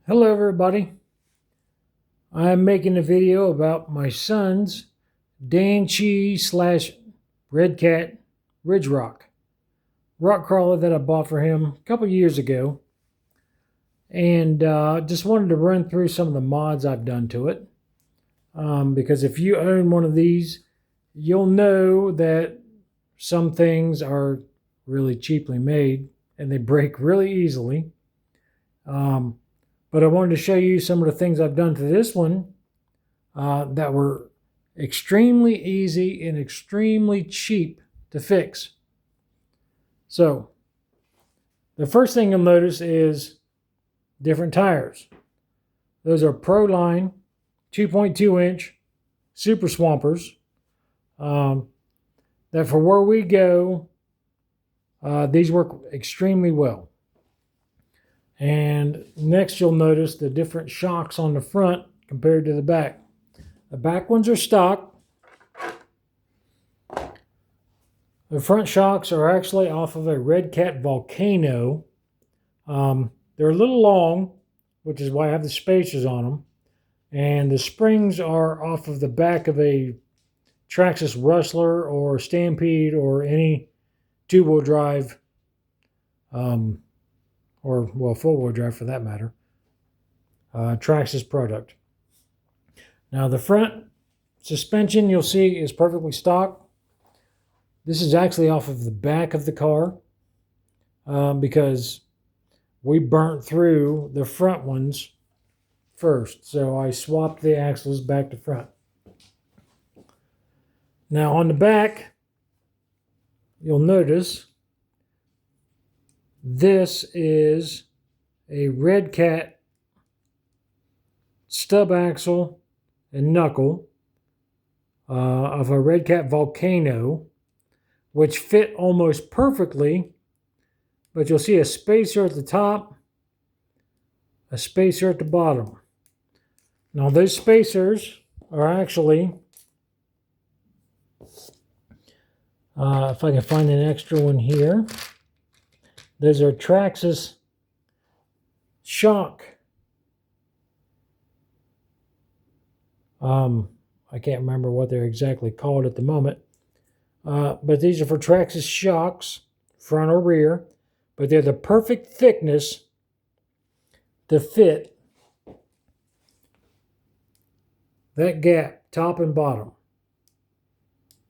Hello everybody. I'm making a video about my son's Danchee slash Redcat Ridgerock rock crawler that I bought for him a couple years ago, and just wanted to run through some of the mods I've done to it, because if you own one of these, you'll know that some things are really cheaply made and they break really easily. But I wanted to show you some of the things I've done to this one that were extremely easy and extremely cheap to fix. So, the first thing you'll notice is different tires. Those are Proline 2.2-inch Super Swampers. That for where we go, these work extremely well. And next you'll notice the different shocks on the front compared to the back. The back ones are stock. The front shocks are actually off of a Redcat Volcano. They're a little long, which is why I have the spacers on them. And the springs are off of the back of a Traxxas Rustler or Stampede or any two-wheel drive, or well, four-wheel drive for that matter, Traxxas product. Now the front suspension you'll see is perfectly stock. This is actually off of the back of the car because we burnt through the front ones first. So I swapped the axles back to front. Now on the back, you'll notice this is a Redcat stub axle and knuckle of a Redcat Volcano, which fit almost perfectly, but you'll see a spacer at the top, a spacer at the bottom. Now those spacers are actually, if I can find an extra one here, those are Traxxas shock. I can't remember what they're exactly called at the moment. But these are for Traxxas shocks, front or rear. But they're the perfect thickness to fit that gap, top and bottom.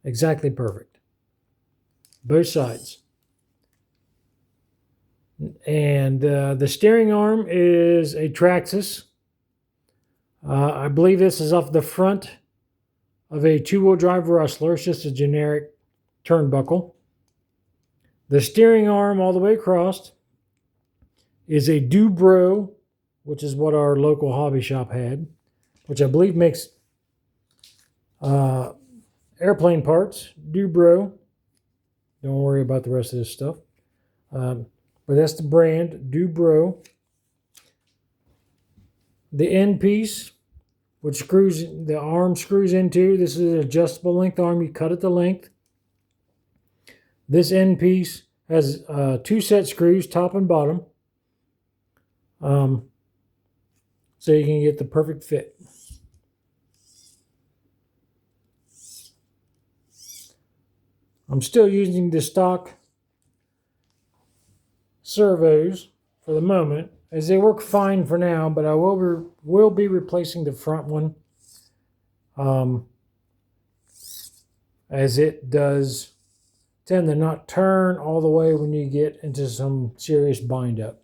Exactly perfect. Both sides. And the steering arm is a Traxxas. I believe this is off the front of a two-wheel drive Rustler. It's just a generic turnbuckle. The steering arm all the way across is a Dubro, which is what our local hobby shop had, which I believe makes airplane parts. Dubro. Don't worry about the rest of this stuff. But that's the brand, Dubro. The end piece, which screws, the arm screws into, this is an adjustable length arm. You cut it to length. This end piece has two set screws, top and bottom, so you can get the perfect fit. I'm still using the stock servos for the moment, as they work fine for now, but I will be replacing the front one, as it does tend to not turn all the way when you get into some serious bind up.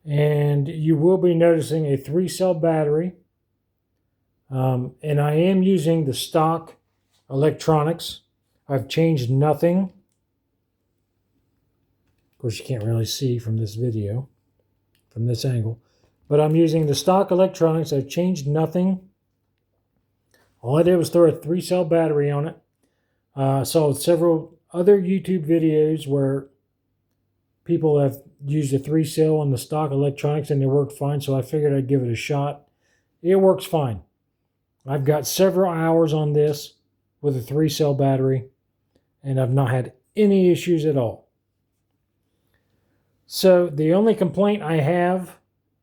And you will be noticing a 3-cell battery, and I am using the stock electronics. I've changed nothing. Of course, you can't really see from this video, from this angle. But I'm using the stock electronics. I've changed nothing. All I did was throw a 3-cell battery on it. I saw several other YouTube videos where people have used a 3-cell on the stock electronics and they worked fine, so I figured I'd give it a shot. It works fine. I've got several hours on this with a 3-cell battery, and I've not had any issues at all. So the only complaint I have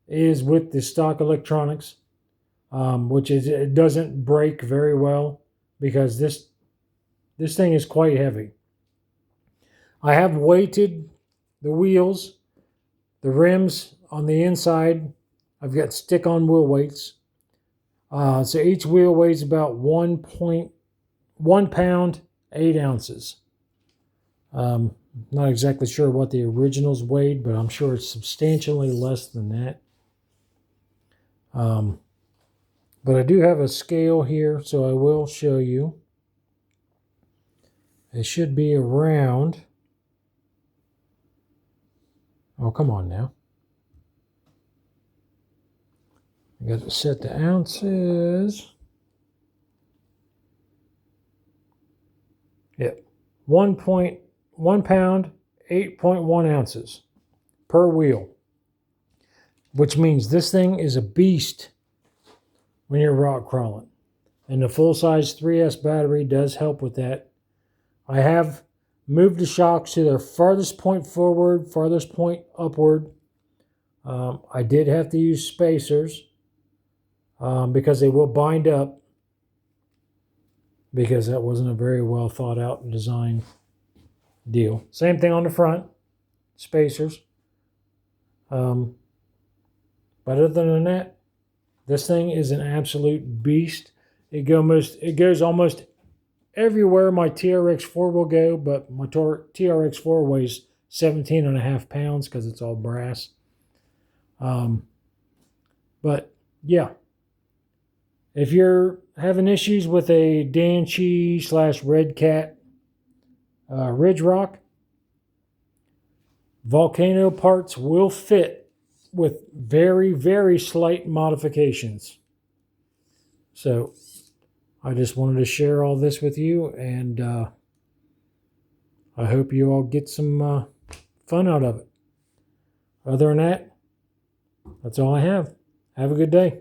is with the stock electronics, which is it doesn't break very well because this thing is quite heavy. I have weighted the wheels, the rims on the inside. I've got stick-on wheel weights. So each wheel weighs about 1.1 pound, 8 ounces. Not exactly sure what the originals weighed, but I'm sure it's substantially less than that. But I do have a scale here, so I will show you. It should be around... Oh, come on now. I got to set the ounces. Yep. 1.1 pound, 8.1 ounces per wheel. Which means this thing is a beast when you're rock crawling. And the full-size 3S battery does help with that. I have moved the shocks to their farthest point forward, farthest point upward. I did have to use spacers because they will bind up, because that wasn't a very well thought out design deal. Same thing on the front, spacers. But other than that, this thing is an absolute beast. It goes almost everywhere my TRX4 will go, but my TRX4 weighs 17.5 pounds because it's all brass. But yeah, if you're having issues with a Danchee / Redcat Ridgerock, volcano parts will fit with very, very slight modifications. So I just wanted to share all this with you, and I hope you all get some fun out of it. Other than that, that's all I have. Have a good day.